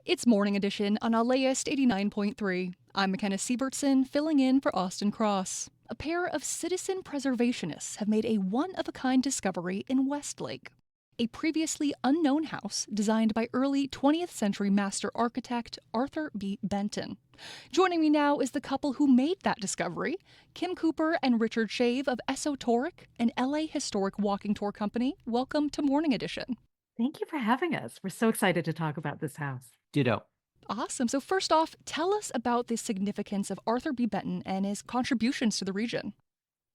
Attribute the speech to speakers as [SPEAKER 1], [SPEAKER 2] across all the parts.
[SPEAKER 1] It's Morning Edition on LAist 89.3. I'm McKenna Siebertson, filling in for Austin Cross. A pair of citizen preservationists have made a one-of-a-kind discovery in Westlake. A previously unknown house designed by early 20th century master architect Arthur B. Benton. Joining me now is the couple who made that discovery, Kim Cooper and Richard Shave of Esotoric, an LA historic walking tour company. Welcome to Morning Edition.
[SPEAKER 2] Thank you for having us. We're so excited to talk about this house.
[SPEAKER 3] Ditto.
[SPEAKER 1] Awesome. So, first off, tell us about the significance of Arthur B. Benton and his contributions to the region.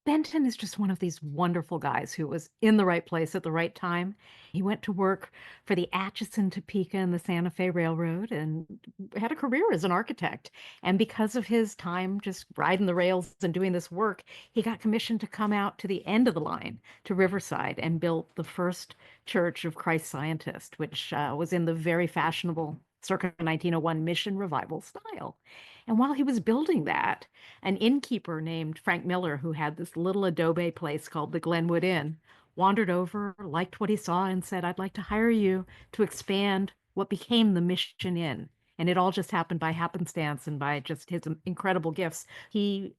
[SPEAKER 2] Benton is just one of these wonderful guys who was in the right place at the right time. He went to work for the Atchison, Topeka, and the Santa Fe Railroad and had a career as an architect. And because of his time just riding the rails and doing this work, he got commissioned to come out to the end of the line to Riverside and built the first Church of Christ Scientist, which was in the very fashionable circa 1901 Mission Revival style. And while he was building that, an innkeeper named Frank Miller, who had this little adobe place called the Glenwood Inn, wandered over, liked what he saw, and said, "I'd like to hire you to expand what became the Mission Inn." And it all just happened by happenstance and by just his incredible gifts. He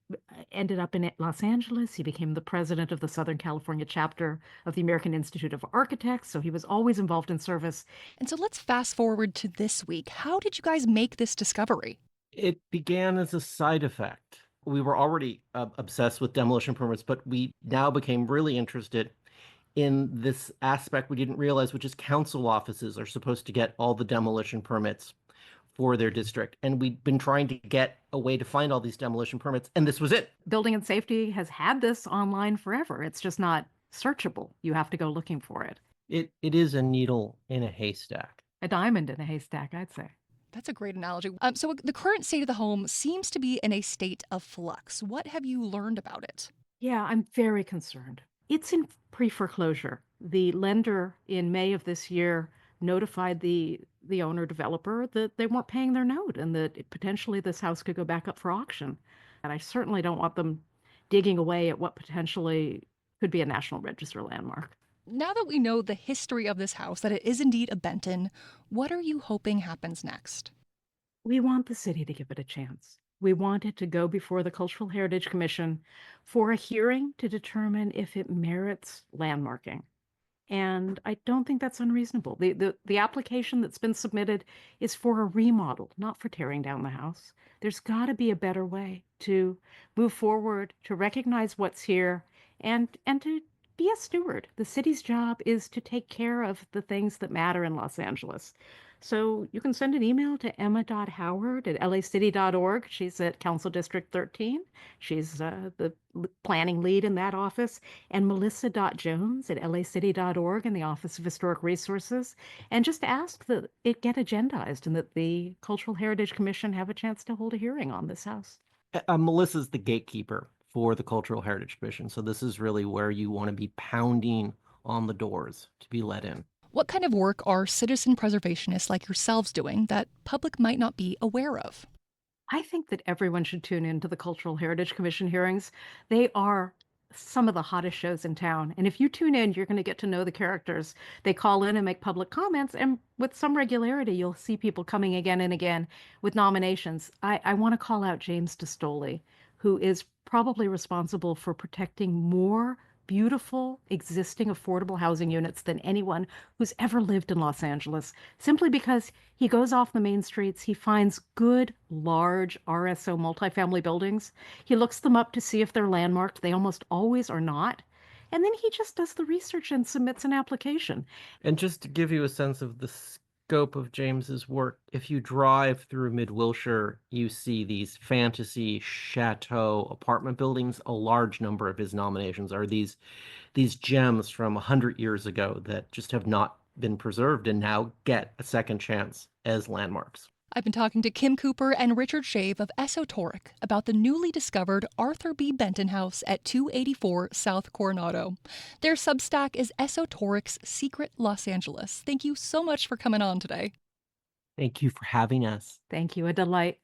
[SPEAKER 2] ended up in Los Angeles. He became the president of the Southern California chapter of the American Institute of Architects. So he was always involved in service.
[SPEAKER 1] And so, let's fast forward to this week. How did you guys make this discovery?
[SPEAKER 3] It began as a side effect. We were already obsessed with demolition permits, but we now became really interested in this aspect we didn't realize, which is council offices are supposed to get all the demolition permits for their district. And we'd been trying to get a way to find all these demolition permits, and this was it.
[SPEAKER 2] Building and Safety has had this online forever. It's just not searchable. You have to go looking for it.
[SPEAKER 3] It is a needle in a haystack.
[SPEAKER 2] A diamond in a haystack, I'd say.
[SPEAKER 1] That's a great analogy. So, the current state of the home seems to be in a state of flux. What have you learned about it?
[SPEAKER 2] Yeah, I'm very concerned. It's in pre-foreclosure. The lender in May of this year notified the owner developer that they weren't paying their note and that potentially this house could go back up for auction. And I certainly don't want them digging away at what potentially could be a National Register landmark.
[SPEAKER 1] Now that we know the history of this house, that it is indeed a Benton, what are you hoping happens next?
[SPEAKER 2] We want the city to give it a chance. We want it to go before the Cultural Heritage Commission for a hearing to determine if it merits landmarking. And I don't think that's unreasonable. The application that's been submitted is for a remodel, not for tearing down the house. There's got to be a better way to move forward, to recognize what's here, and to be a steward. The city's job is to take care of the things that matter in Los Angeles. So you can send an email to emma.howard@lacity.org. She's at Council District 13. She's the planning lead in that office. And melissa.jones@lacity.org in the Office of Historic Resources. And just ask that it get agendized and that the Cultural Heritage Commission have a chance to hold a hearing on this house.
[SPEAKER 3] Melissa's the gatekeeper for the Cultural Heritage Commission. So this is really where you want to be pounding on the doors to be let in.
[SPEAKER 1] What kind of work are citizen preservationists like yourselves doing that public might not be aware of?
[SPEAKER 2] I think that everyone should tune in to the Cultural Heritage Commission hearings. They are some of the hottest shows in town. And if you tune in, you're going to get to know the characters. They call in and make public comments. And with some regularity, you'll see people coming again and again with nominations. I want to call out James DeStoli, who is probably responsible for protecting more beautiful existing affordable housing units than anyone who's ever lived in Los Angeles, simply because he goes off the main streets, he finds good, large RSO multifamily buildings, he looks them up to see if they're landmarked. They almost always are not. And then he just does the research and submits an application.
[SPEAKER 3] And just to give you a sense of the scope of James's work, if you drive through Mid-Wilshire, you see these fantasy chateau apartment buildings. A large number of his nominations are these gems from 100 years ago that just have not been preserved and now get a second chance as landmarks.
[SPEAKER 1] I've been talking to Kim Cooper and Richard Shave of Esotoric about the newly discovered Arthur B. Benton house at 284 South Coronado. Their Substack is Esotoric's Secret Los Angeles. Thank you so much for coming on today.
[SPEAKER 3] Thank you for having us.
[SPEAKER 2] Thank you, a delight.